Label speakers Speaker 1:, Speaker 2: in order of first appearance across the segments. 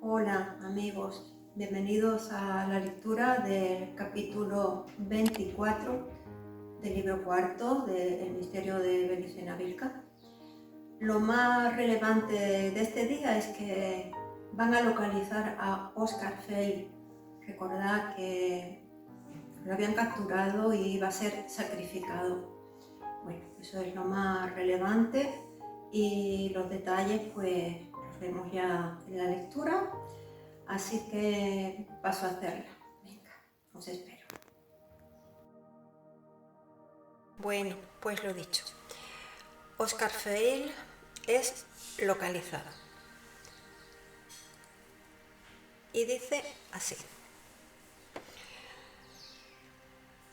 Speaker 1: Hola amigos, bienvenidos a la lectura del capítulo 24 del libro cuarto del Misterio de Benicena Vilca. Lo más relevante de este día es que van a localizar a Oscar Feil. Recordad que lo habían capturado y iba a ser sacrificado. Bueno, eso es lo más relevante y los detalles pues los vemos ya en la lectura. Así que paso a hacerla. Venga, os espero.
Speaker 2: Bueno, pues lo dicho. Oscar Feil es localizado. Y dice así.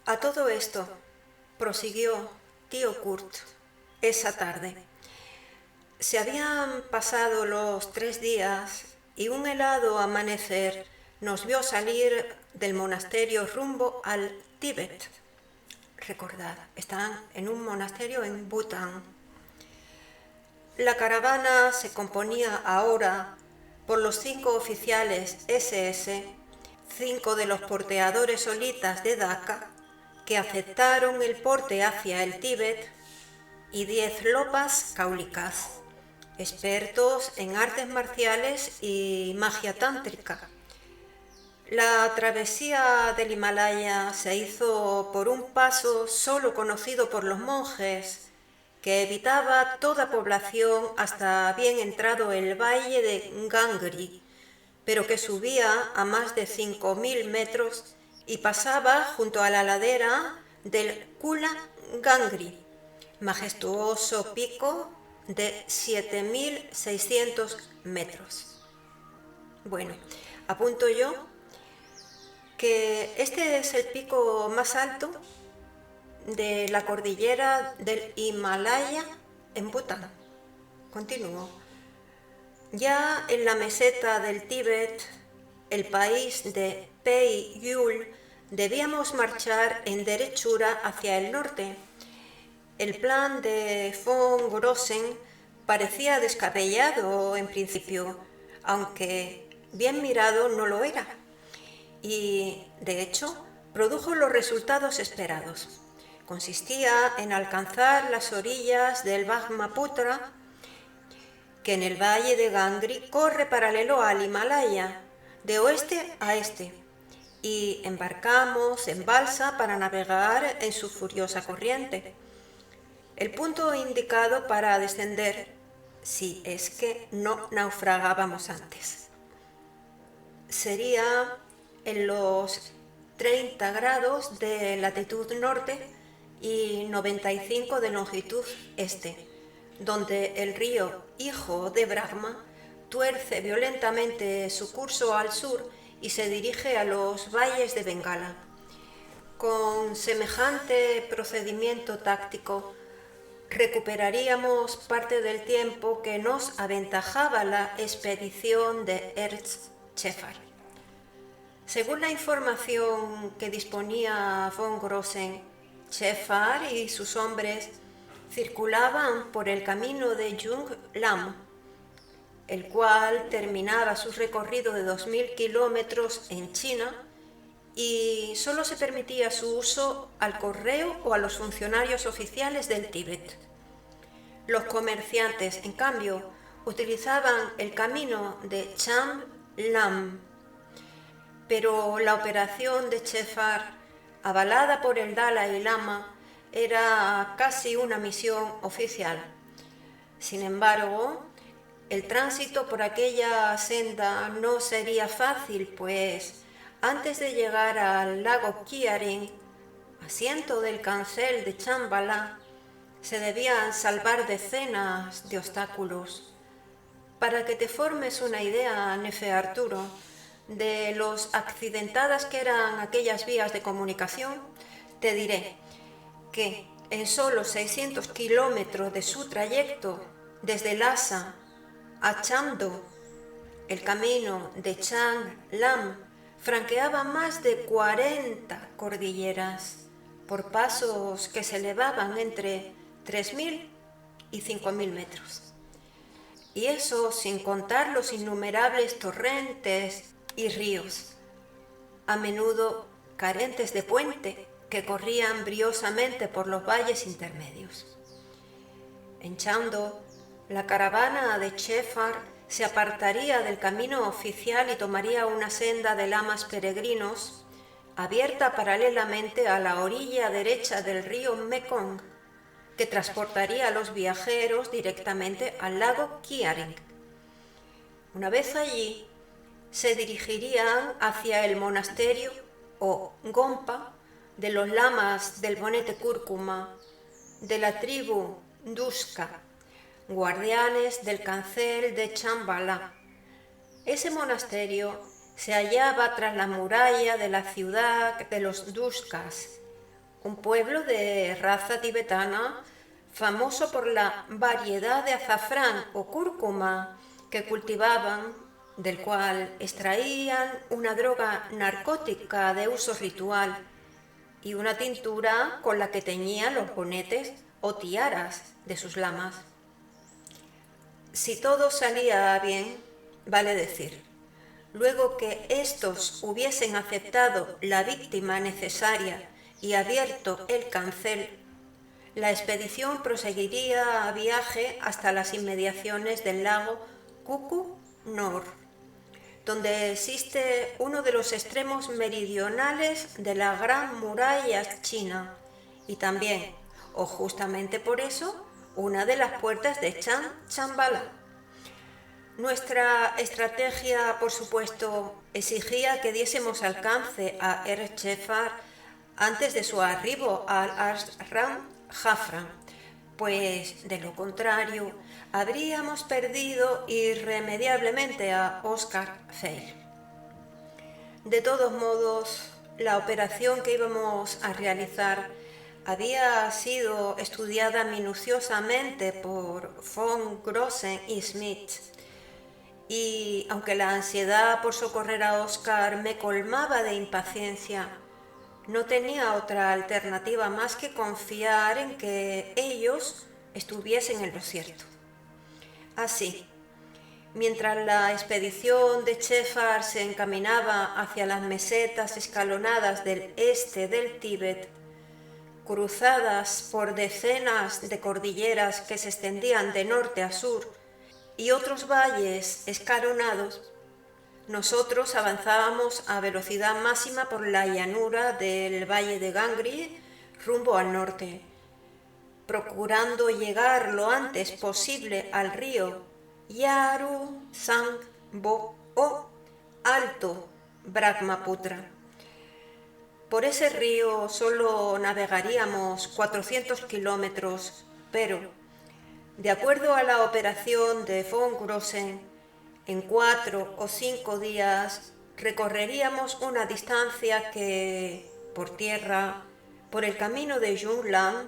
Speaker 2: A todo esto, prosiguió tío Kurt esa tarde. Se habían pasado los 3 días y un helado amanecer nos vio salir del monasterio rumbo al Tíbet. Recordad, están en un monasterio en Bután. La caravana se componía ahora por los 5 oficiales SS, 5 de los porteadores solitas de Dhaka, que aceptaron el porte hacia el Tíbet, y 10 lopas cáulicas, expertos en artes marciales y magia tántrica. La travesía del Himalaya se hizo por un paso solo conocido por los monjes, que evitaba toda población hasta bien entrado el valle de Gangri, pero que subía a más de 5.000 metros y pasaba junto a la ladera del Kula Gangri, majestuoso pico de 7.600 metros. Bueno, apunto yo que este es el pico más alto de la cordillera del Himalaya en Bután. Continúo. Ya en la meseta del Tíbet, el país de Pei-Yul, debíamos marchar en derechura hacia el norte. El plan de von Grossen parecía descabellado en principio, aunque bien mirado no lo era. Y, de hecho, produjo los resultados esperados. Consistía en alcanzar las orillas del Brahmaputra, que en el valle de Gangri corre paralelo al Himalaya, de oeste a este, y embarcamos en balsa para navegar en su furiosa corriente. El punto indicado para descender, si es que no naufragábamos antes, sería en los 30 grados de latitud norte y 95 de longitud este, donde el río Hijo de Brahma tuerce violentamente su curso al sur y se dirige a los valles de Bengala. Con semejante procedimiento táctico, recuperaríamos parte del tiempo que nos aventajaba la expedición de Ernst Schäfer. Según la información que disponía von Grossen, Schäfer y sus hombres circulaban por el camino de Jung-Lam, el cual terminaba su recorrido de 2.000 kilómetros en China y solo se permitía su uso al correo o a los funcionarios oficiales del Tíbet. Los comerciantes, en cambio, utilizaban el camino de Cham-Lam, pero la operación de Schäfer, avalada por el Dalai Lama, era casi una misión oficial. Sin embargo, el tránsito por aquella senda no sería fácil, pues antes de llegar al lago Kyaryn, asiento del cancel de Chambala, se debían salvar decenas de obstáculos. Para que te formes una idea, Nefe Arturo, de los accidentadas que eran aquellas vías de comunicación, te diré que en solo 600 kilómetros de su trayecto desde Lhasa a Chamdo, el camino de Chang-Lam franqueaba más de 40 cordilleras por pasos que se elevaban entre 3.000 y 5.000 metros. y eso sin contar los innumerables torrentes y ríos, a menudo carentes de puente, que corrían briosamente por los valles intermedios. En Chando, la caravana de Chefar se apartaría del camino oficial y tomaría una senda de lamas peregrinos, abierta paralelamente a la orilla derecha del río Mekong, que transportaría a los viajeros directamente al lago Kiaring. Una vez allí, se dirigirían hacia el monasterio o Gompa de los lamas del bonete cúrcuma, de la tribu Duska, guardianes del cancel de Chambala. Ese monasterio se hallaba tras la muralla de la ciudad de los Duskas, un pueblo de raza tibetana famoso por la variedad de azafrán o cúrcuma que cultivaban, del cual extraían una droga narcótica de uso ritual y una tintura con la que teñían los bonetes o tiaras de sus lamas. Si todo salía bien, vale decir, luego que éstos hubiesen aceptado la víctima necesaria y abierto el cancel, la expedición proseguiría a viaje hasta las inmediaciones del lago Kuku Nor, donde existe uno de los extremos meridionales de la Gran Muralla China y también, o justamente por eso, una de las puertas de Chambala. Nuestra estrategia, por supuesto, exigía que diésemos alcance a Chefar antes de su arribo al Ashram Jafra, pues de lo contrario habríamos perdido irremediablemente a Oscar Feil. De todos modos, la operación que íbamos a realizar había sido estudiada minuciosamente por von Grossen y Smith, y aunque la ansiedad por socorrer a Oscar me colmaba de impaciencia, no tenía otra alternativa más que confiar en que ellos estuviesen en lo cierto. Así, mientras la expedición de Chefar se encaminaba hacia las mesetas escalonadas del este del Tíbet, cruzadas por decenas de cordilleras que se extendían de norte a sur y otros valles escalonados, nosotros avanzábamos a velocidad máxima por la llanura del valle de Gangri rumbo al norte, procurando llegar lo antes posible al río Yaru Sangbo o Alto Brahmaputra. Por ese río solo navegaríamos 400 kilómetros, pero, de acuerdo a la operación de von Grossen, en 4 o 5 días recorreríamos una distancia que, por tierra, por el camino de Yunnan,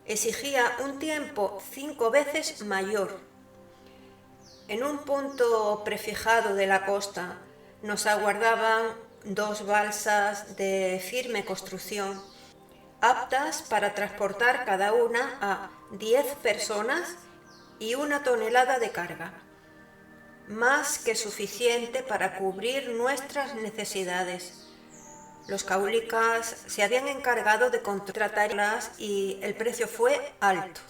Speaker 2: exigía un tiempo 5 veces mayor. En un punto prefijado de la costa nos aguardaban 2 balsas de firme construcción, aptas para transportar cada una a 10 personas y 1 tonelada de carga, más que suficiente para cubrir nuestras necesidades. Los caulicas se habían encargado de contratarlas y el precio fue alto,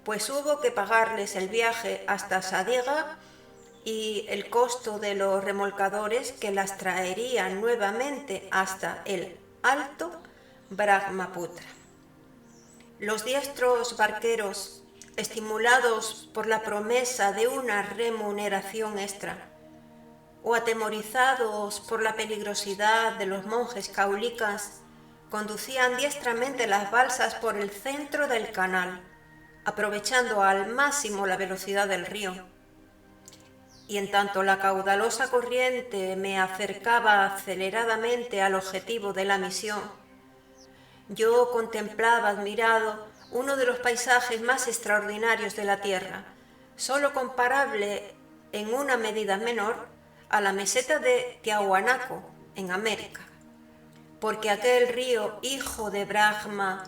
Speaker 2: pues hubo que pagarles el viaje hasta Sadega y el costo de los remolcadores que las traerían nuevamente hasta el Alto Brahmaputra. Los diestros barqueros, estimulados por la promesa de una remuneración extra, o atemorizados por la peligrosidad de los monjes caulicas, conducían diestramente las balsas por el centro del canal, aprovechando al máximo la velocidad del río. Y en tanto la caudalosa corriente me acercaba aceleradamente al objetivo de la misión, yo contemplaba admirado uno de los paisajes más extraordinarios de la Tierra, solo comparable en una medida menor a la meseta de Tiahuanaco, en América, porque aquel río, hijo de Brahma,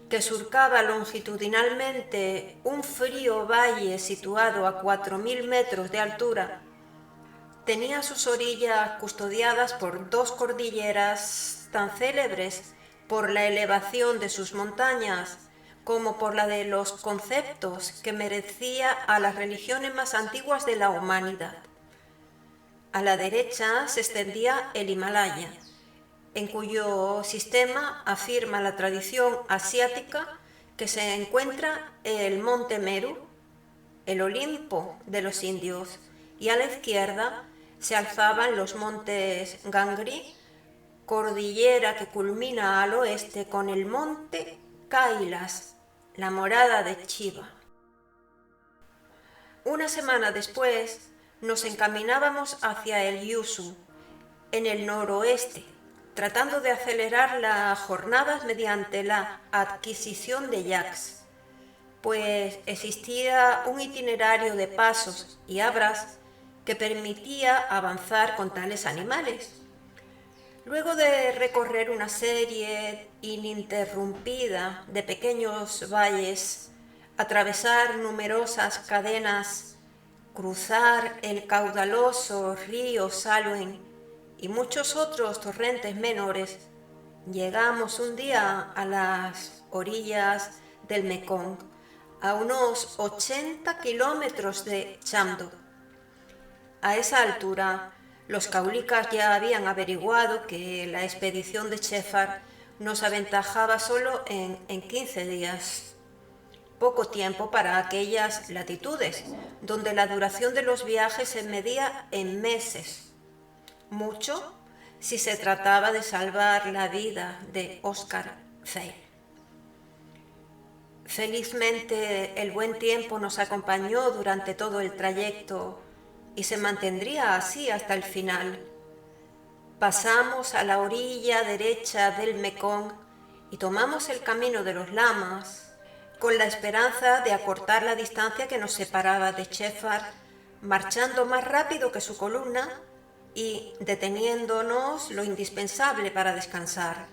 Speaker 2: que surcaba longitudinalmente un frío valle situado a 4.000 metros de altura, tenía sus orillas custodiadas por dos cordilleras tan célebres por la elevación de sus montañas como por la de los conceptos que merecía a las religiones más antiguas de la humanidad. A la derecha se extendía el Himalaya, en cuyo sistema afirma la tradición asiática que se encuentra el monte Meru, el Olimpo de los indios, y a la izquierda se alzaban los montes Gangri, cordillera que culmina al oeste con el monte Kailas, la morada de Shiva. Una semana después nos encaminábamos hacia el Yusu, en el noroeste, tratando de acelerar las jornadas mediante la adquisición de yaks, pues existía un itinerario de pasos y abras que permitía avanzar con tales animales. Luego de recorrer una serie ininterrumpida de pequeños valles, atravesar numerosas cadenas, cruzar el caudaloso río Salween y muchos otros torrentes menores, llegamos un día a las orillas del Mekong, a unos 80 kilómetros de Chamdo. A esa altura, los caulicas ya habían averiguado que la expedición de Shepard nos aventajaba solo en 15 días. Poco tiempo para aquellas latitudes, donde la duración de los viajes se medía en meses. Mucho si se trataba de salvar la vida de Oscar Freire. Felizmente, el buen tiempo nos acompañó durante todo el trayecto y se mantendría así hasta el final. Pasamos a la orilla derecha del Mekong y tomamos el camino de los lamas, con la esperanza de acortar la distancia que nos separaba de Shepard, marchando más rápido que su columna y deteniéndonos lo indispensable para descansar.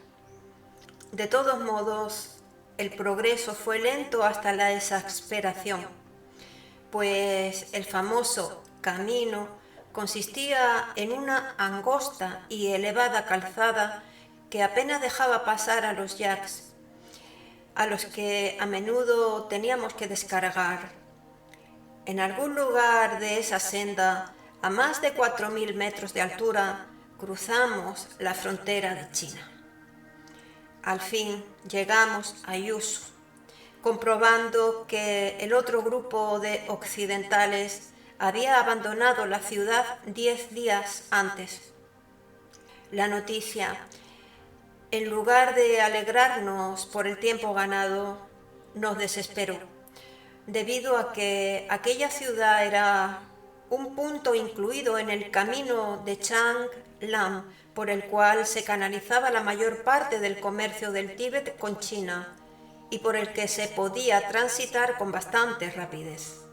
Speaker 2: De todos modos, el progreso fue lento hasta la exasperación, pues el famoso camino consistía en una angosta y elevada calzada que apenas dejaba pasar a los yaks, a los que a menudo teníamos que descargar. En algún lugar de esa senda, a más de 4.000 metros de altura, cruzamos la frontera de China. Al fin llegamos a Yusu, comprobando que el otro grupo de occidentales había abandonado la ciudad 10 días antes. La noticia, en lugar de alegrarnos por el tiempo ganado, nos desesperó, debido a que aquella ciudad era un punto incluido en el camino de Changlam, por el cual se canalizaba la mayor parte del comercio del Tíbet con China y por el que se podía transitar con bastante rapidez.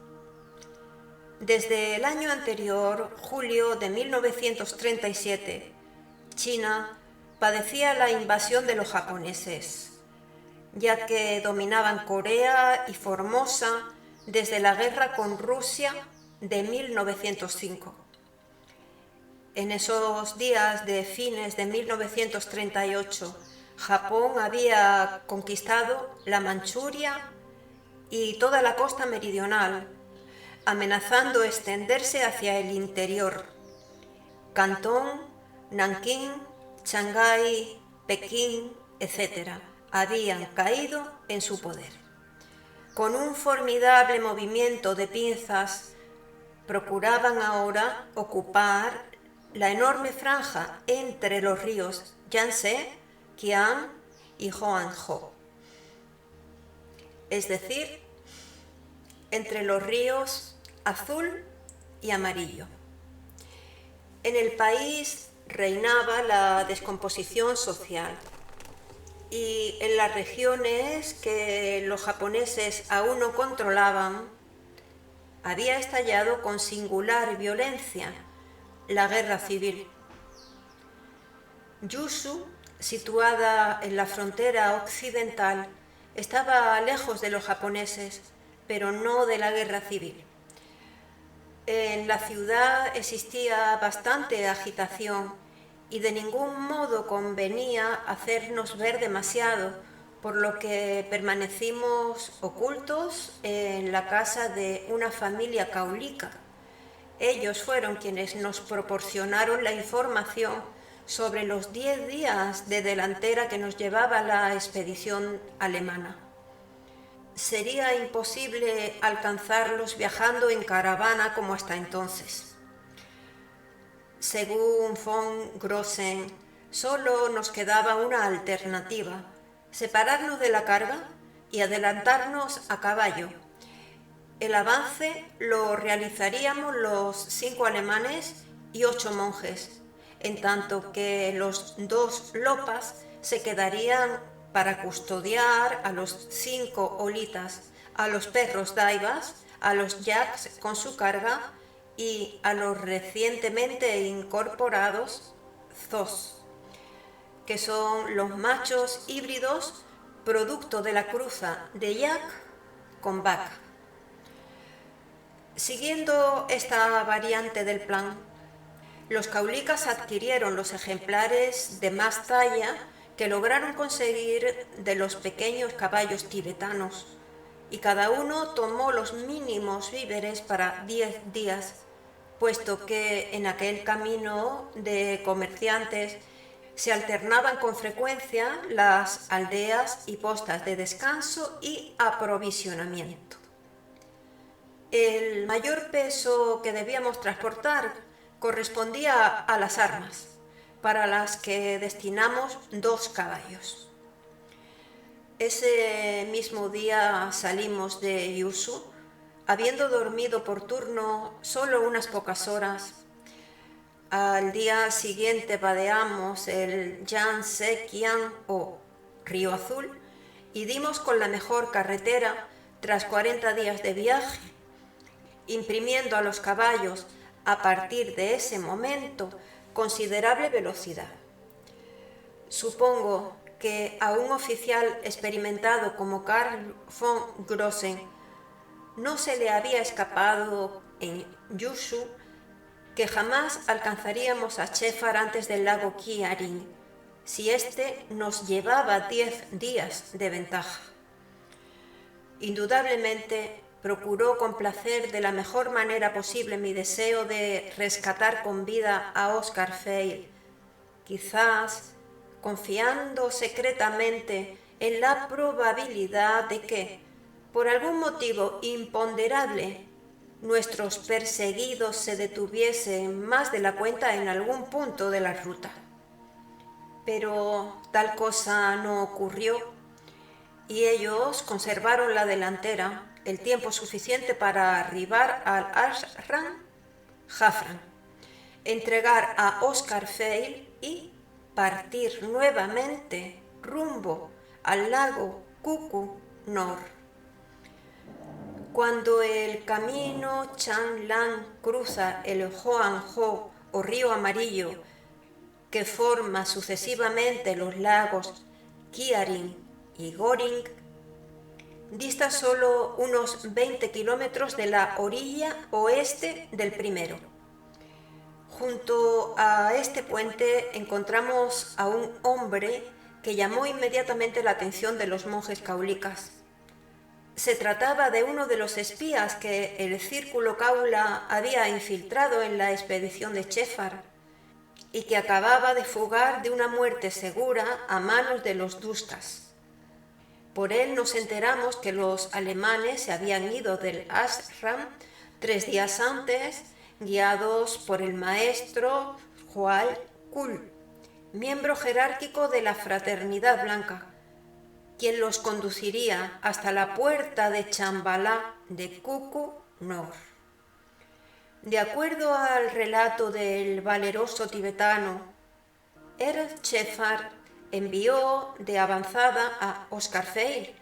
Speaker 2: Desde el año anterior, julio de 1937, China padecía la invasión de los japoneses, ya que dominaban Corea y Formosa desde la guerra con Rusia de 1905. En esos días de fines de 1938, Japón había conquistado la Manchuria y toda la costa meridional, amenazando extenderse hacia el interior. Cantón, Nankín, Shanghái, Pekín, etc., habían caído en su poder. Con un formidable movimiento de pinzas, procuraban ahora ocupar la enorme franja entre los ríos Yangtze, Qian y Huanghe, es decir, entre los ríos Azul y Amarillo. En el país reinaba la descomposición social y en las regiones que los japoneses aún no controlaban había estallado con singular violencia la guerra civil. Yusu, situada en la frontera occidental, estaba lejos de los japoneses, pero no de la guerra civil. En la ciudad existía bastante agitación y de ningún modo convenía hacernos ver demasiado, por lo que permanecimos ocultos en la casa de una familia caulica. Ellos fueron quienes nos proporcionaron la información sobre los 10 días de delantera que nos llevaba la expedición alemana. Sería imposible alcanzarlos viajando en caravana como hasta entonces. Según von Grossen, solo nos quedaba una alternativa: separarnos de la carga y adelantarnos a caballo. El avance lo realizaríamos los 5 alemanes y 8 monjes, en tanto que los 2 lopas se quedarían para custodiar a los 5 olitas, a los perros daivas, a los yaks con su carga y a los recientemente incorporados zos, que son los machos híbridos producto de la cruza de yak con vaca. Siguiendo esta variante del plan, los caulicas adquirieron los ejemplares de más talla que lograron conseguir de los pequeños caballos tibetanos, y cada uno tomó los mínimos víveres para 10 días, puesto que en aquel camino de comerciantes se alternaban con frecuencia las aldeas y postas de descanso y aprovisionamiento. El mayor peso que debíamos transportar correspondía a las armas, para las que destinamos 2 caballos. Ese mismo día salimos de Yusu, habiendo dormido por turno solo unas pocas horas. Al día siguiente vadeamos el Yangtze-Kiang o Río Azul y dimos con la mejor carretera tras 40 días de viaje, imprimiendo a los caballos a partir de ese momento considerable velocidad. Supongo que a un oficial experimentado como Karl von Grossen no se le había escapado en Yusu que jamás alcanzaríamos a Chefar antes del lago Kiaring, si éste nos llevaba 10 días de ventaja. Indudablemente, procuró complacer de la mejor manera posible mi deseo de rescatar con vida a Oscar Feil, quizás confiando secretamente en la probabilidad de que, por algún motivo imponderable, nuestros perseguidos se detuviesen más de la cuenta en algún punto de la ruta. Pero tal cosa no ocurrió, y ellos conservaron la delantera el tiempo suficiente para arribar al Ashram Jafran, entregar a Oscar Feil y partir nuevamente rumbo al lago Kuku Nor. Cuando el camino Changlang cruza el Hoangho o río amarillo que forma sucesivamente los lagos Kiaring y Goring, dista solo unos 20 kilómetros de la orilla oeste del primero. Junto a este puente encontramos a un hombre que llamó inmediatamente la atención de los monjes caulicas. Se trataba de uno de los espías que el círculo caula había infiltrado en la expedición de Chefar y que acababa de fugar de una muerte segura a manos de los dustas. Por él nos enteramos que los alemanes se habían ido del ashram 3 días antes, guiados por el maestro Joal Kul, miembro jerárquico de la Fraternidad Blanca, quien los conduciría hasta la puerta de Chambalá de Kuku Nor. De acuerdo al relato del valeroso tibetano, Chefar envió de avanzada a Oscar Feil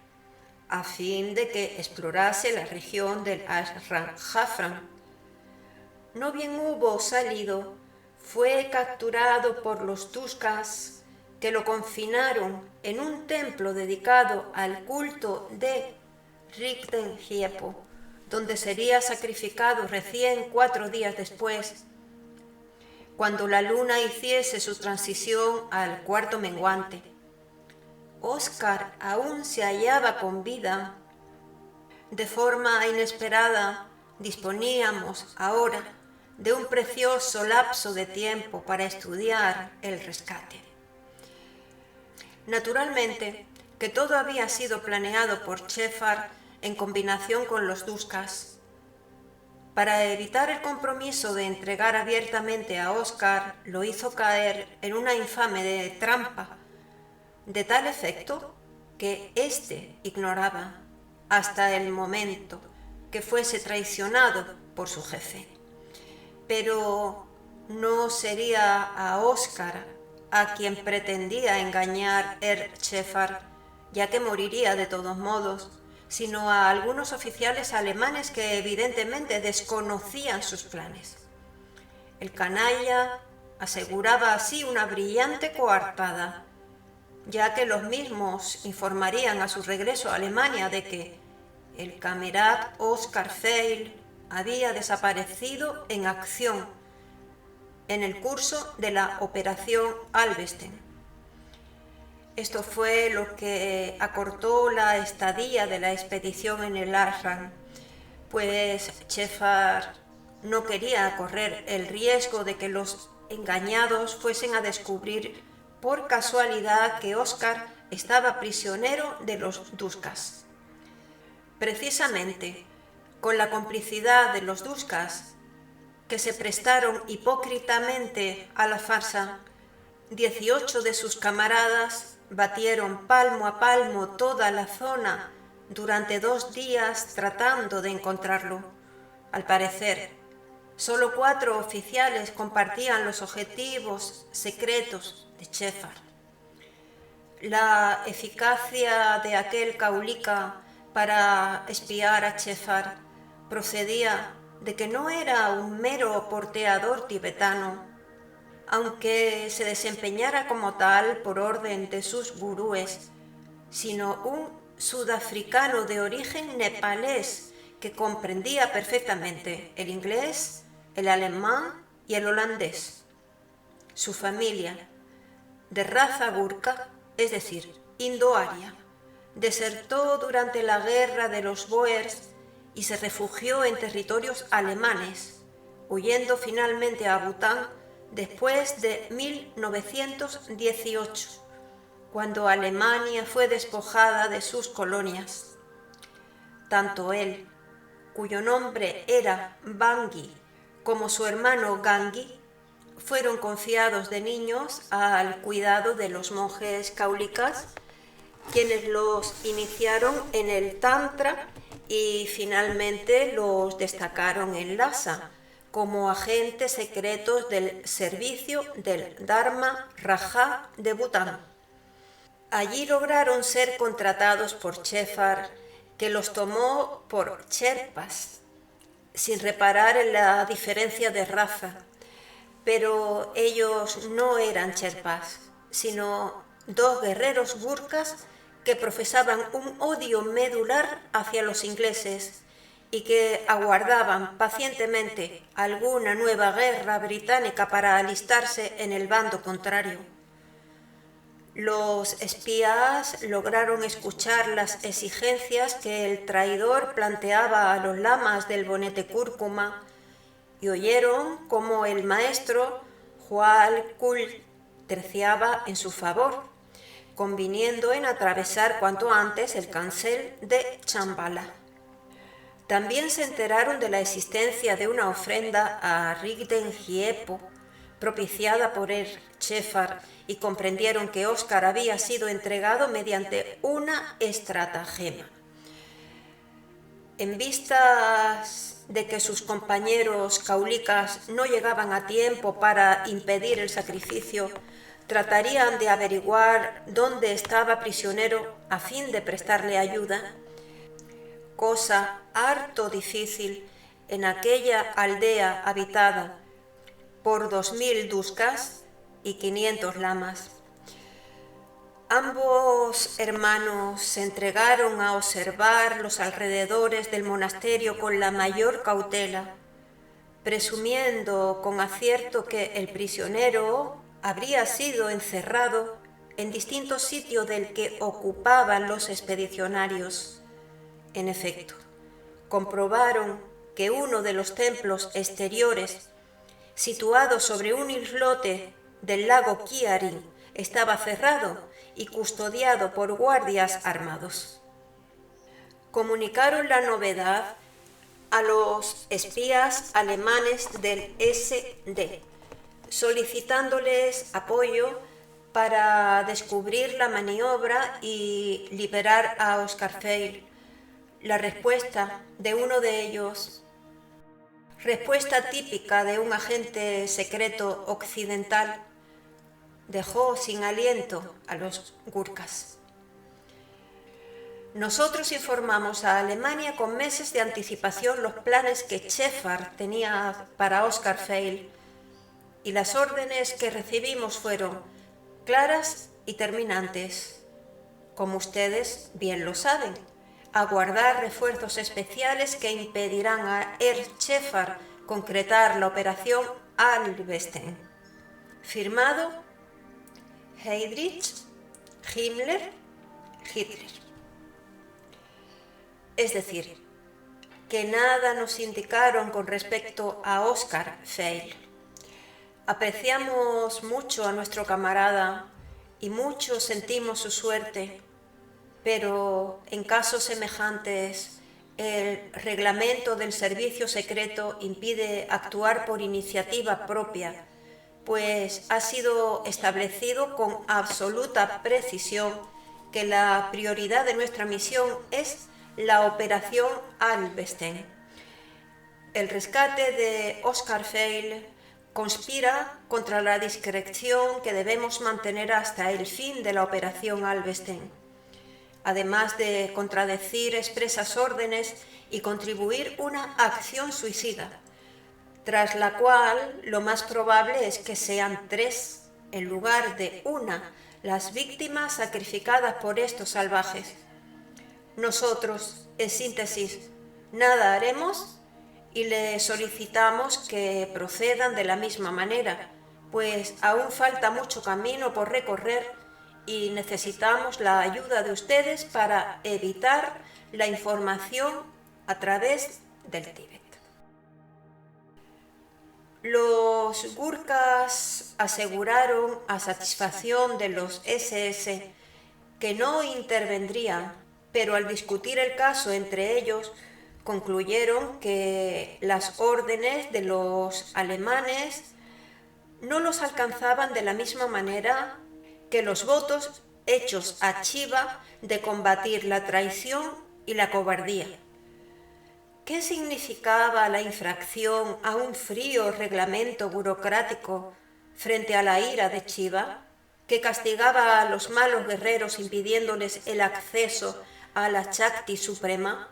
Speaker 2: a fin de que explorase la región del Ashram Jafran. No bien hubo salido, fue capturado por los tuscas que lo confinaron en un templo dedicado al culto de Rigden-Hiepo, donde sería sacrificado recién 4 días después, cuando la luna hiciese su transición al cuarto menguante. Oscar aún se hallaba con vida. De forma inesperada, disponíamos ahora de un precioso lapso de tiempo para estudiar el rescate. Naturalmente, que todo había sido planeado por Shepard en combinación con los Duskas. Para evitar el compromiso de entregar abiertamente a Oscar, lo hizo caer en una infame trampa, de tal efecto que éste ignoraba hasta el momento que fuese traicionado por su jefe. Pero no sería a Oscar a quien pretendía engañar Shepard, ya que moriría de todos modos, sino a algunos oficiales alemanes que evidentemente desconocían sus planes. El canalla aseguraba así una brillante coartada, ya que los mismos informarían a su regreso a Alemania de que el camarada Oscar Feil había desaparecido en acción en el curso de la Operación Alvestein. Esto fue lo que acortó la estadía de la expedición en el Arran, pues Shepard no quería correr el riesgo de que los engañados fuesen a descubrir por casualidad que Oscar estaba prisionero de los Duskas. Precisamente con la complicidad de los Duskas, que se prestaron hipócritamente a la farsa, 18 de sus camaradas batieron palmo a palmo toda la zona durante 2 días tratando de encontrarlo. Al parecer, solo 4 oficiales compartían los objetivos secretos de Shepard. La eficacia de aquel caulica para espiar a Shepard procedía de que no era un mero porteador tibetano, aunque se desempeñara como tal por orden de sus gurúes, sino un sudafricano de origen nepalés que comprendía perfectamente el inglés, el alemán y el holandés. Su familia, de raza gurkha, es decir, indoaria, desertó durante la guerra de los Boers y se refugió en territorios alemanes, huyendo finalmente a Bután después de 1918, cuando Alemania fue despojada de sus colonias. Tanto él, cuyo nombre era Bangui, como su hermano Gangi, fueron confiados de niños al cuidado de los monjes cáulicas, quienes los iniciaron en el Tantra y finalmente los destacaron en Lhasa como agentes secretos del servicio del Dharma Raja de Bután. Allí lograron ser contratados por Shepard, que los tomó por Sherpas, sin reparar en la diferencia de raza. Pero ellos no eran Sherpas, sino 2 guerreros gurkhas que profesaban un odio medular hacia los ingleses y que aguardaban pacientemente alguna nueva guerra británica para alistarse en el bando contrario. Los espías lograron escuchar las exigencias que el traidor planteaba a los lamas del bonete cúrcuma y oyeron cómo el maestro Hual Kul terciaba en su favor, conviniendo en atravesar cuanto antes el cancel de Chambala. También se enteraron de la existencia de una ofrenda a Rigden-Hiepo, propiciada por Shepard, y comprendieron que Oscar había sido entregado mediante una estratagema. En vistas de que sus compañeros caulicas no llegaban a tiempo para impedir el sacrificio, tratarían de averiguar dónde estaba prisionero a fin de prestarle ayuda, cosa harto difícil en aquella aldea habitada por 2000 duskas y 500 lamas. Ambos hermanos se entregaron a observar los alrededores del monasterio con la mayor cautela, presumiendo con acierto que el prisionero habría sido encerrado en distintos sitios del que ocupaban los expedicionarios. En efecto, comprobaron que uno de los templos exteriores, situado sobre un islote del lago Kiarin, estaba cerrado y custodiado por guardias armados. Comunicaron la novedad a los espías alemanes del SD, solicitándoles apoyo para descubrir la maniobra y liberar a Oscar Feil. La respuesta de uno de ellos, respuesta típica de un agente secreto occidental, dejó sin aliento a los gurkas. Nosotros informamos a Alemania con meses de anticipación los planes que Schäfer tenía para Oscar Feil, y las órdenes que recibimos fueron claras y terminantes. Como ustedes bien lo saben, aguardar refuerzos especiales que impedirán a Ernst Schäfer concretar la operación Alvestein. Firmado Heydrich, Himmler, Hitler. Es decir, que nada nos indicaron con respecto a Oscar Feil. Apreciamos mucho a nuestro camarada y mucho sentimos su suerte, pero en casos semejantes el reglamento del servicio secreto impide actuar por iniciativa propia, pues ha sido establecido con absoluta precisión que la prioridad de nuestra misión es la operación Alvestein. El rescate de Oscar Feil conspira contra la discreción que debemos mantener hasta el fin de la operación Alvestein, además de contradecir expresas órdenes y contribuir una acción suicida, tras la cual lo más probable es que sean 3, en lugar de 1, las víctimas sacrificadas por estos salvajes. Nosotros, en síntesis, nada haremos y le solicitamos que procedan de la misma manera, pues aún falta mucho camino por recorrer y necesitamos la ayuda de ustedes para evitar la información a través del Tíbet. Los gurkas aseguraron a satisfacción de los SS que no intervendrían, pero al discutir el caso entre ellos, concluyeron que las órdenes de los alemanes no los alcanzaban de la misma manera que los votos hechos a Chiva de combatir la traición y la cobardía. ¿Qué significaba la infracción a un frío reglamento burocrático frente a la ira de Chiva, que castigaba a los malos guerreros impidiéndoles el acceso a la Shakti suprema?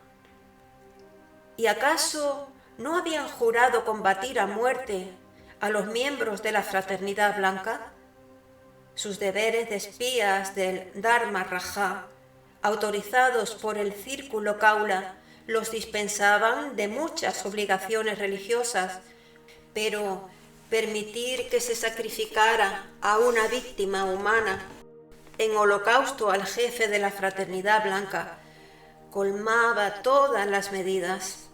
Speaker 2: ¿Y acaso no habían jurado combatir a muerte a los miembros de la Fraternidad Blanca? Sus deberes de espías del Dharma Raja, autorizados por el Círculo Kaula, los dispensaban de muchas obligaciones religiosas, pero permitir que se sacrificara a una víctima humana en holocausto al jefe de la Fraternidad Blanca colmaba todas las medidas.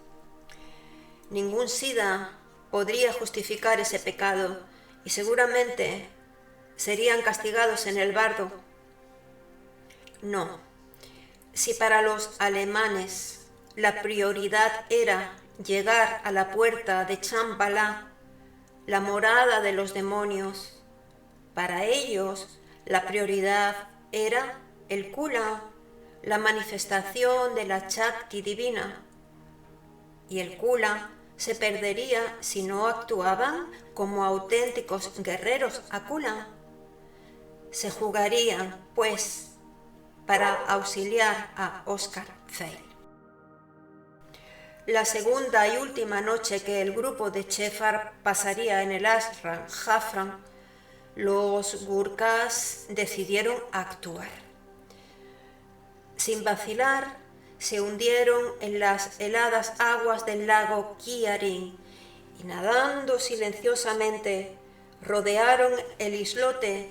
Speaker 2: Ningún sida podría justificar ese pecado y seguramente serían castigados en el bardo. No, si para los alemanes la prioridad era llegar a la puerta de Shambhala, la morada de los demonios, para ellos la prioridad era el Kula, la manifestación de la Shakti divina, y el Kula se perdería si no actuaban como auténticos guerreros Akula. Se jugarían, pues, para auxiliar a Oscar Feil. La segunda y última noche que el grupo de Schäfer pasaría en el ashram Jafran los gurkhas decidieron actuar. Sin vacilar, se hundieron en las heladas aguas del lago Kiarin y nadando silenciosamente rodearon el islote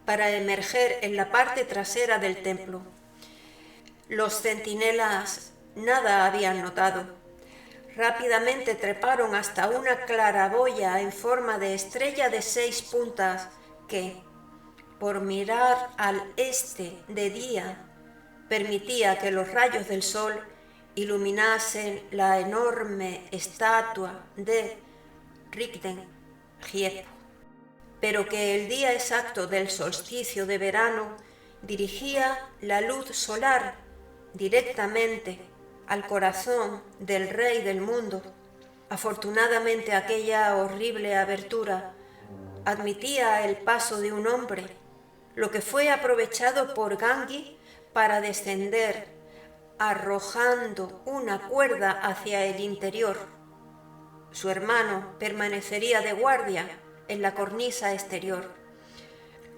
Speaker 2: para emerger en la parte trasera del templo. Los centinelas nada habían notado. Rápidamente treparon hasta una claraboya en forma de estrella de 6 puntas que, por mirar al este de día, permitía que los rayos del sol iluminasen la enorme estatua de Rigden-Giep, pero que el día exacto del solsticio de verano dirigía la luz solar directamente al corazón del rey del mundo. Afortunadamente aquella horrible abertura admitía el paso de un hombre, lo que fue aprovechado por Gangi para descender, arrojando una cuerda hacia el interior. Su hermano permanecería de guardia en la cornisa exterior.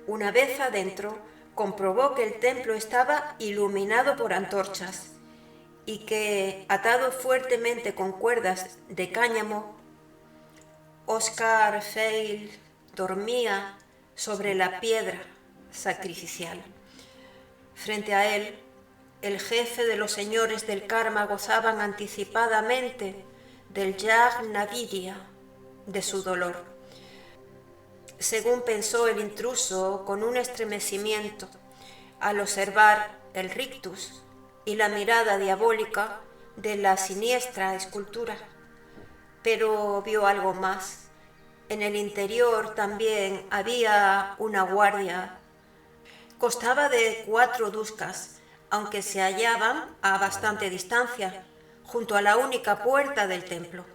Speaker 2: Una vez adentro, comprobó que el templo estaba iluminado por antorchas y que, atado fuertemente con cuerdas de cáñamo, Oscar Feil dormía sobre la piedra sacrificial. Frente a él, el jefe de los señores del karma gozaban anticipadamente del Yajnavidya, de su dolor. Según pensó el intruso con un estremecimiento al observar el rictus y la mirada diabólica de la siniestra escultura. Pero vio algo más. En el interior también había una guardia. Constaba de 4 duskas, aunque se hallaban a bastante distancia, junto a la única puerta del templo.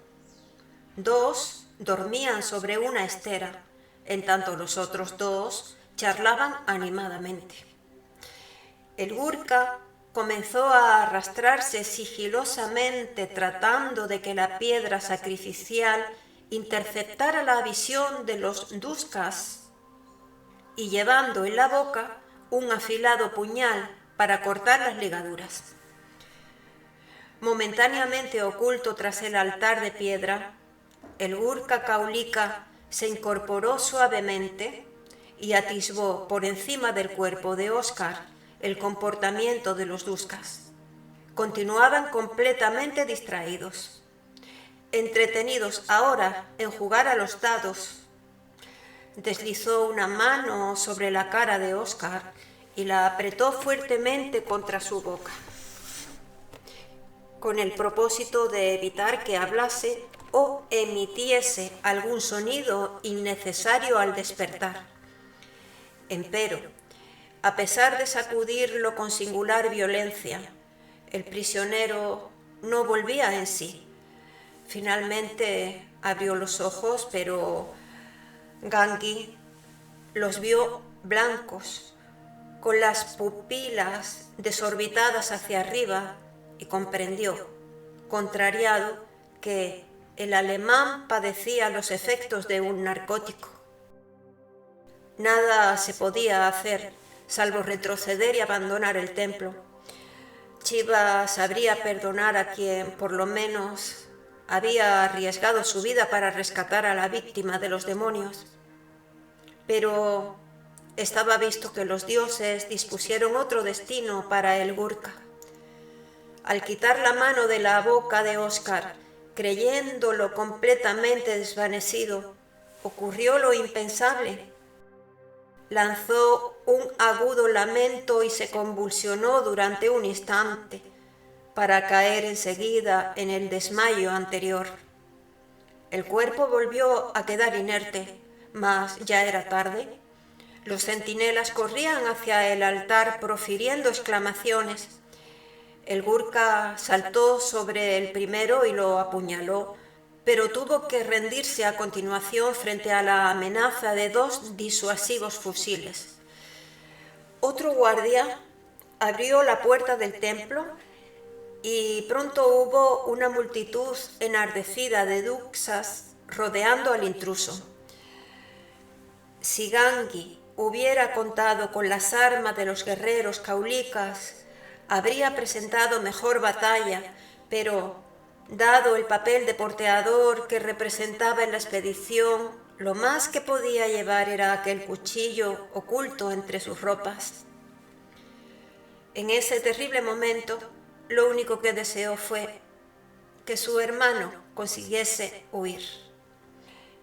Speaker 2: 2 dormían sobre una estera, en tanto los otros 2 charlaban animadamente. El gurkha comenzó a arrastrarse sigilosamente, tratando de que la piedra sacrificial interceptara la visión de los duskas y llevando en la boca un afilado puñal para cortar las ligaduras. Momentáneamente oculto tras el altar de piedra, el gurkha Kaulika se incorporó suavemente y atisbó por encima del cuerpo de Oscar el comportamiento de los duskas. Continuaban completamente distraídos, entretenidos ahora en jugar a los dados. Deslizó una mano sobre la cara de Oscar y la apretó fuertemente contra su boca, con el propósito de evitar que hablase o emitiese algún sonido innecesario al despertar. Empero, a pesar de sacudirlo con singular violencia, el prisionero no volvía en sí. Finalmente abrió los ojos, pero Gangi los vio blancos, con las pupilas desorbitadas hacia arriba, y comprendió, contrariado, que el alemán padecía los efectos de un narcótico. Nada se podía hacer, salvo retroceder y abandonar el templo. Shiva sabría perdonar a quien, por lo menos, había arriesgado su vida para rescatar a la víctima de los demonios. Pero estaba visto que los dioses dispusieron otro destino para el gurkha. Al quitar la mano de la boca de Oscar, creyéndolo completamente desvanecido, ocurrió lo impensable. Lanzó un agudo lamento y se convulsionó durante un instante, para caer enseguida en el desmayo anterior. El cuerpo volvió a quedar inerte, mas ya era tarde. Los centinelas corrían hacia el altar profiriendo exclamaciones. El gurkha saltó sobre el primero y lo apuñaló, pero tuvo que rendirse a continuación frente a la amenaza de 2 disuasivos fusiles. Otro guardia abrió la puerta del templo y pronto hubo una multitud enardecida de duksas rodeando al intruso. Si Gangi hubiera contado con las armas de los guerreros caulicas, habría presentado mejor batalla, pero, dado el papel de porteador que representaba en la expedición, lo más que podía llevar era aquel cuchillo oculto entre sus ropas. En ese terrible momento, lo único que deseó fue que su hermano consiguiese huir.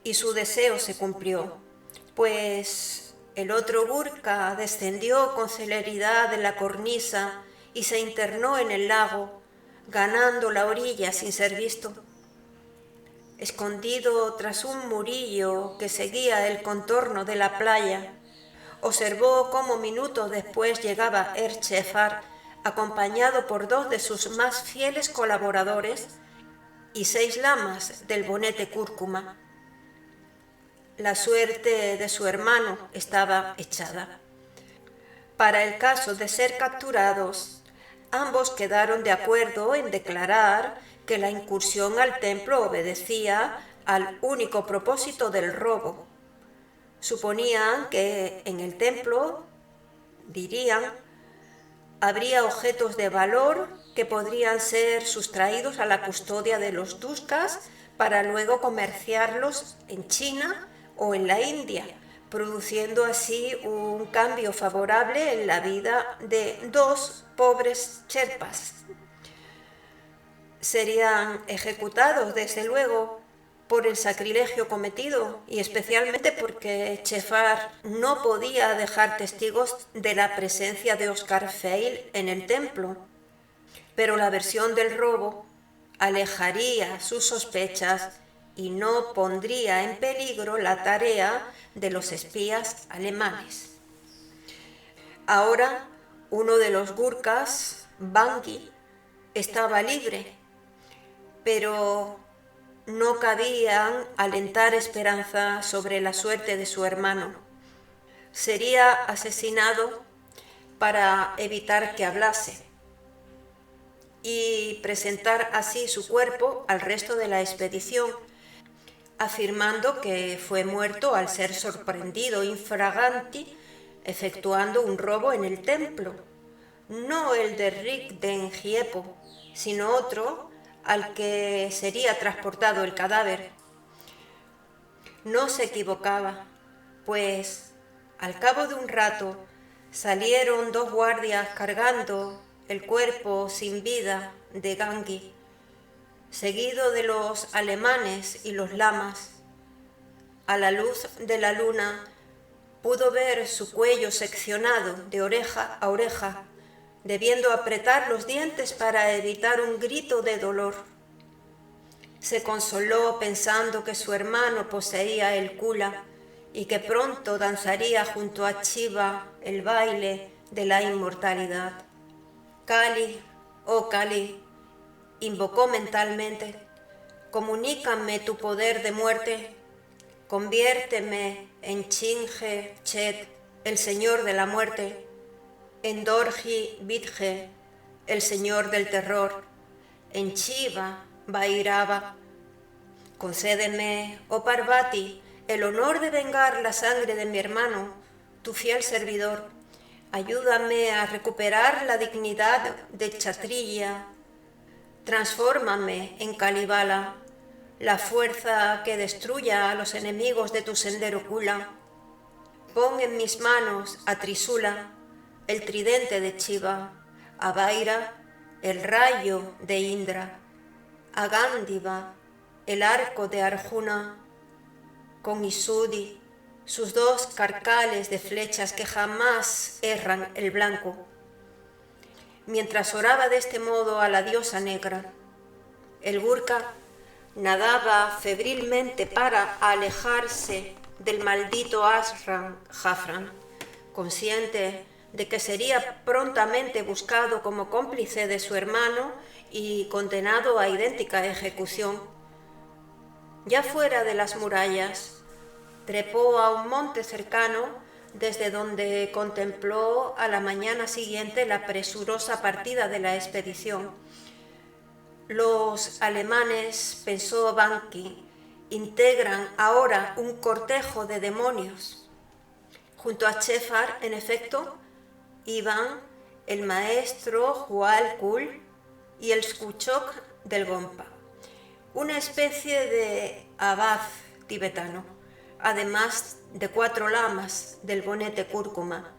Speaker 2: Y su deseo se cumplió, pues el otro Gurkha descendió con celeridad de la cornisa y se internó en el lago, ganando la orilla sin ser visto. Escondido tras un murillo que seguía el contorno de la playa, observó cómo minutos después llegaba Erchefar, acompañado por 2 de sus más fieles colaboradores y 6 lamas del bonete cúrcuma. La suerte de su hermano estaba echada. Para el caso de ser capturados, ambos quedaron de acuerdo en declarar que la incursión al templo obedecía al único propósito del robo. Suponían que en el templo, dirían, habría objetos de valor que podrían ser sustraídos a la custodia de los duskas para luego comerciarlos en China o en la India, produciendo así un cambio favorable en la vida de 2 pobres sherpas. Serían ejecutados, desde luego, por el sacrilegio cometido y especialmente porque Chefar no podía dejar testigos de la presencia de Oscar Feil en el templo. Pero la versión del robo alejaría sus sospechas y no pondría en peligro la tarea de los espías alemanes. Ahora, uno de los Gurkhas, Bangi, estaba libre, pero no cabían alentar esperanza sobre la suerte de su hermano. Sería asesinado para evitar que hablase y presentar así su cuerpo al resto de la expedición, afirmando que fue muerto al ser sorprendido infraganti efectuando un robo en el templo, no el de Rigden Giepo, sino otro al que sería transportado el cadáver. No se equivocaba, pues al cabo de un rato salieron 2 guardias cargando el cuerpo sin vida de Gangi, seguido de los alemanes y los lamas. A la luz de la luna pudo ver su cuello seccionado de oreja a oreja, debiendo apretar los dientes para evitar un grito de dolor. Se consoló pensando que su hermano poseía el kula y que pronto danzaría junto a Shiva el baile de la inmortalidad. Kali, oh Kali, invocó mentalmente, comunícame tu poder de muerte, conviérteme en Chinge Chet, el señor de la muerte, en Dorji Vidje, el señor del terror, en Shiva Bhairava. Concédeme, oh Parvati, el honor de vengar la sangre de mi hermano, tu fiel servidor. Ayúdame a recuperar la dignidad de Kshatriya. Transfórmame en Kalivala, la fuerza que destruya a los enemigos de tu sendero Kula. Pon en mis manos a Trisula, el tridente de Shiva, a Bhaira, el rayo de Indra, a Gándiva, el arco de Arjuna, con Isudi, sus 2 carcales de flechas que jamás erran el blanco. Mientras oraba de este modo a la diosa negra, el Gurkha nadaba febrilmente para alejarse del maldito Ashram Jafran, consciente de que sería prontamente buscado como cómplice de su hermano y condenado a idéntica ejecución. Ya fuera de las murallas, trepó a un monte cercano desde donde contempló a la mañana siguiente la presurosa partida de la expedición. Los alemanes, pensó Banki, integran ahora un cortejo de demonios. Junto a Chefar, en efecto, iban el maestro Hualqul y el Skuchok del Gompa, una especie de abad tibetano, además de 4 lamas del bonete cúrcuma.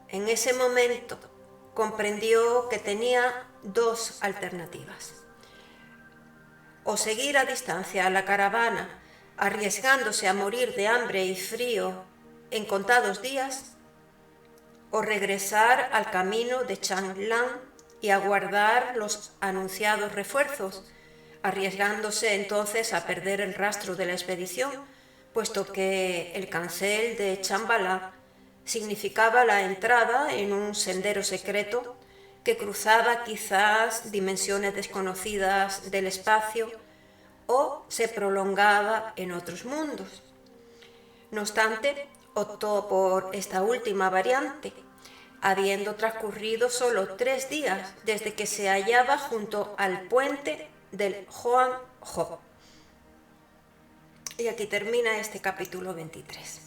Speaker 2: En ese momento comprendió que tenía 2 alternativas: o seguir a distancia a la caravana, arriesgándose a morir de hambre y frío en contados días, o regresar al camino de Changlan y aguardar los anunciados refuerzos, arriesgándose entonces a perder el rastro de la expedición, puesto que el cancel de Chambala significaba la entrada en un sendero secreto que cruzaba quizás dimensiones desconocidas del espacio o se prolongaba en otros mundos. No obstante, optó por esta última variante, habiendo transcurrido solo 3 días desde que se hallaba junto al puente del Hoang-ho. Y aquí termina este capítulo 23,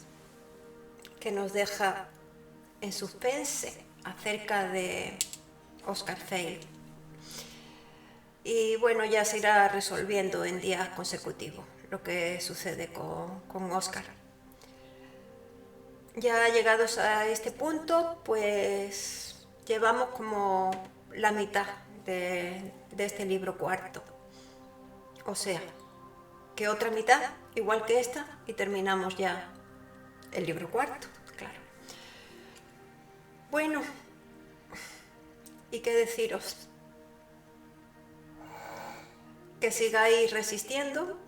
Speaker 2: que nos deja en suspense acerca de Oscar Freire. Y bueno, ya se irá resolviendo en días consecutivos lo que sucede con Oscar. Ya llegados a este punto, pues llevamos como la mitad de este libro cuarto. O sea, que otra mitad, igual que esta, y terminamos ya el libro cuarto, claro. Bueno, ¿y qué deciros? Que sigáis resistiendo,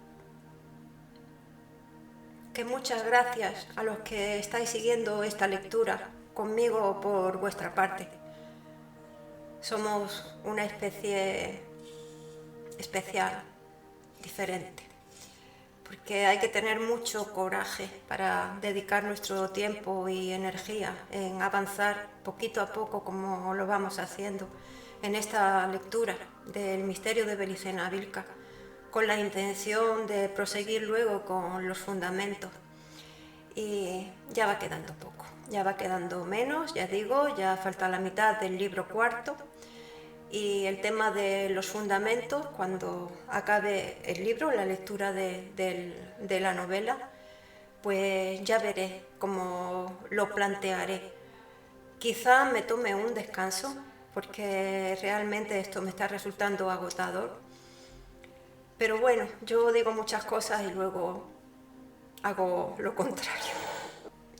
Speaker 2: que muchas gracias a los que estáis siguiendo esta lectura conmigo o por vuestra parte. Somos una especie especial, diferente, porque hay que tener mucho coraje para dedicar nuestro tiempo y energía en avanzar poquito a poco, como lo vamos haciendo en esta lectura del misterio de Belicena Vilca, con la intención de proseguir luego con los fundamentos. Y ya va quedando poco, ya va quedando menos, ya digo, ya falta la mitad del libro cuarto. Y el tema de los fundamentos, cuando acabe el libro, la lectura de la novela, pues ya veré cómo lo plantearé. Quizá me tome un descanso, porque realmente esto me está resultando agotador. Pero bueno, yo digo muchas cosas y luego hago lo contrario.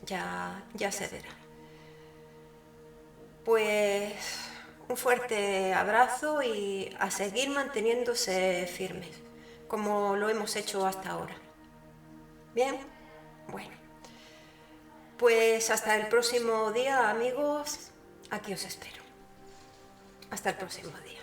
Speaker 2: Ya se verá. Pues un fuerte abrazo y a seguir manteniéndose firmes, como lo hemos hecho hasta ahora. ¿Bien? Bueno. Pues hasta el próximo día, amigos. Aquí os espero. Hasta el próximo día.